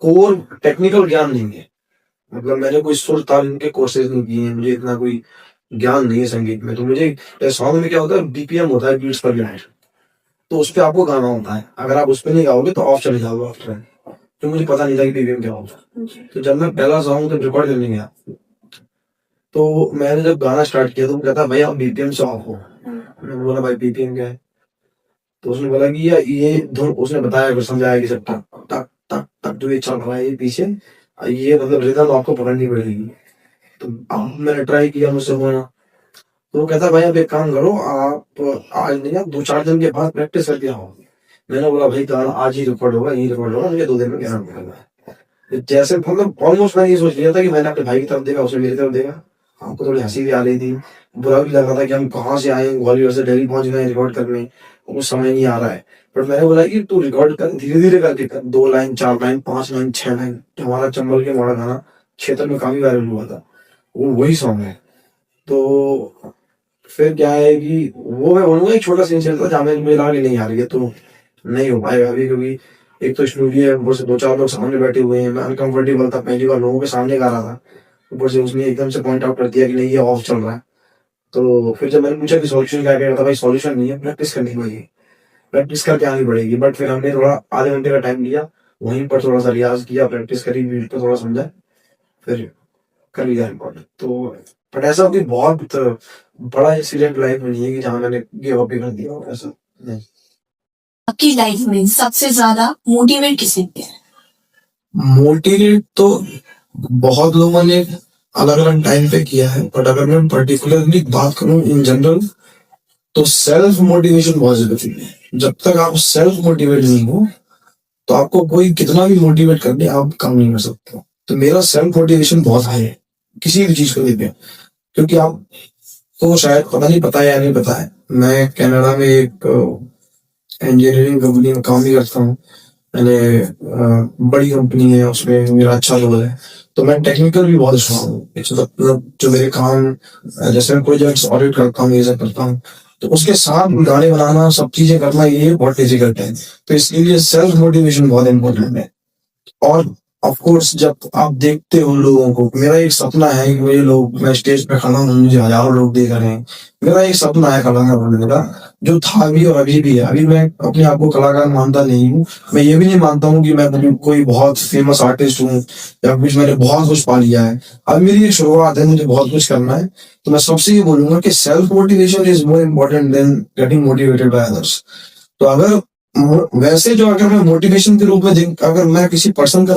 Core technical ज्ञान नहीं है। मतलब मैंने कोई सुर ताल इनके कोर्सेज नहीं किए हैं, मुझे इतना कोई ज्ञान नहीं है संगीत में। तो मुझे सॉन्ग में क्या होता है, बीपीएम होता है, बीट्स पर मिनट, तो उस पे आपको गाना होता है। अगर आप उस पे नहीं गाओगे तो ऑफ चले जाओगे आफ्टर। तो मुझे पता नहीं था कि बीपीएम क्या होता है। तो जब मैं पहला सॉन्ग जब रिकॉर्ड करने गया, तो मैंने जब गाना स्टार्ट किया तो वो कहता भाई आप बीपीएम से ऑफ हो। मैंने बोला भाई बीपीएम क्या है? तो उसने बोला कि ये धुन, उसने बताया, फिर समझाया कि सब टक टक टक टक जो ये चल रहा है ये पीछे, ये मतलब रिदम आपको पकड़नी पड़ेगी। तो अब मैंने ट्राई किया, मुझसे हुआ। तो वो कहता भाई आप एक काम करो, आप आज नहीं, आप 2-4 दिन के बाद प्रैक्टिस करके आओ। मैंने बोला भाई गाना आज ही रिकॉर्ड होगा, यही रिकॉर्ड होगा, मुझे 2 दिन में कहना पड़ेगा। जैसे मतलब ऑलमोस्ट मैंने ये सोच लिया था कि मैंने अपने भाई की तरफ देखा, उसने मेरी तरफ देखा। हमको थोड़ी हंसी भी आ रही थी, बुरा भी लग रहा था कि हम कहाँ से आए, ग्वालियर से दिल्ली पहुंच गए रिकॉर्ड करने, कुछ समझ नहीं आ रहा है। बट मैंने बोला कि तू रिकॉर्ड कर, धीरे धीरे करके कर, 2 लाइन 4 लाइन 5 लाइन 6 लाइन। हमारा चंबल के मोड़ा गाना क्षेत्र में काफी वायरल हुआ था, वो वही सॉन्ग है। तो फिर क्या है कि वो मैं बोलूंगा एक छोटा सा इंसिडेंट था जहाँ मुझे लगा कि नहीं आ रही है तो नहीं हो पाएगा अभी, क्योंकि एक तो स्टूडियो है, ऊपर से 2-4 लोग सामने बैठे हुए हैं, मैं अनकंफर्टेबल था, पहली बार लोगों के सामने गा रहा था। ऊपर से उसने एकदम से पॉइंट आउट कर दिया कि नहीं ये ऑफ चल रहा है। तो फिर जब मैंने पूछा कि सॉल्यूशन क्या क्या था, भाई सॉल्यूशन नहीं है, प्रैक्टिस करनी पड़ेगी, प्रैक्टिस करके आनी पड़ेगी। बट फिर हमने थोड़ा आधे घंटे का टाइम लिया, वहीं पर थोड़ा सा रियाज किया, प्रैक्टिस करी, बीट पे थोड़ा समझा, फिर कर लिया रिकॉर्ड। तो बट ऐसा कोई बहुत बड़ा इंसिडेंट लाइफ में नहीं है कि जहाँ मैंने गिव अप ही कर दिया हो, ऐसा नहीं। आपकी लाइफ में सबसे ज्यादा मोटिवेट किसने किया? मोटिवेट तो बहुत लोगों ने अलग अलग टाइम पे किया है, बट अगर मैं पर्टिकुलरली बात करूं इन जनरल, तो सेल्फ मोटिवेशन बहुत जरूरी है। जब तक आप सेल्फ मोटिवेट नहीं हो तो आपको कोई कितना भी मोटिवेट कर दे, आप काम नहीं कर सकते। तो मेरा सेल्फ मोटिवेशन बहुत हाई है किसी भी चीज को लेकर। क्योंकि आपको शायद पता नहीं, पता है या नहीं पता है, मैं कनाडा में एक इंजीनियरिंग कंपनी में काम भी करता हूँ। मैंने बड़ी कंपनी है, उसमें मेरा अच्छा रोल है। तो मैं टेक्निकल भी बहुत स्ट्रॉन्ग हूँ, मतलब जो मेरे काम, जैसे मैं प्रोजेक्ट्स ऑडिट करता हूँ, ये सब करता हूँ, तो उसके साथ गाने बनाना, सब चीजें करना, ये बहुत डिफिकल्ट है। तो इसलिए सेल्फ मोटिवेशन बहुत इंपॉर्टेंट है। और ऑफ कोर्स जब आप देखते हो लोगों को, मेरा एक सपना है कि मुझे लोग, मैं स्टेज पे खड़ा हूँ, मुझे हजारों लोग देख रहे हैं, मेरा एक सपना है कलाकार बनने का, जो था भी और अभी भी है। अभी मैं अपने आप को कलाकार मानता नहीं हूँ, मैं ये भी नहीं मानता हूँ कि मैं कोई बहुत फेमस आर्टिस्ट हूँ या कुछ, मैंने बहुत कुछ पा लिया है। अब मेरी एक शुरुआत है, मुझे बहुत कुछ करना है। तो मैं सबसे ये बोलूंगा कि self motivation is more important then getting motivated by others. तो अगर वैसे जो, अगर मैं मोटिवेशन के रूप में अगर मैं किसी पर्सन का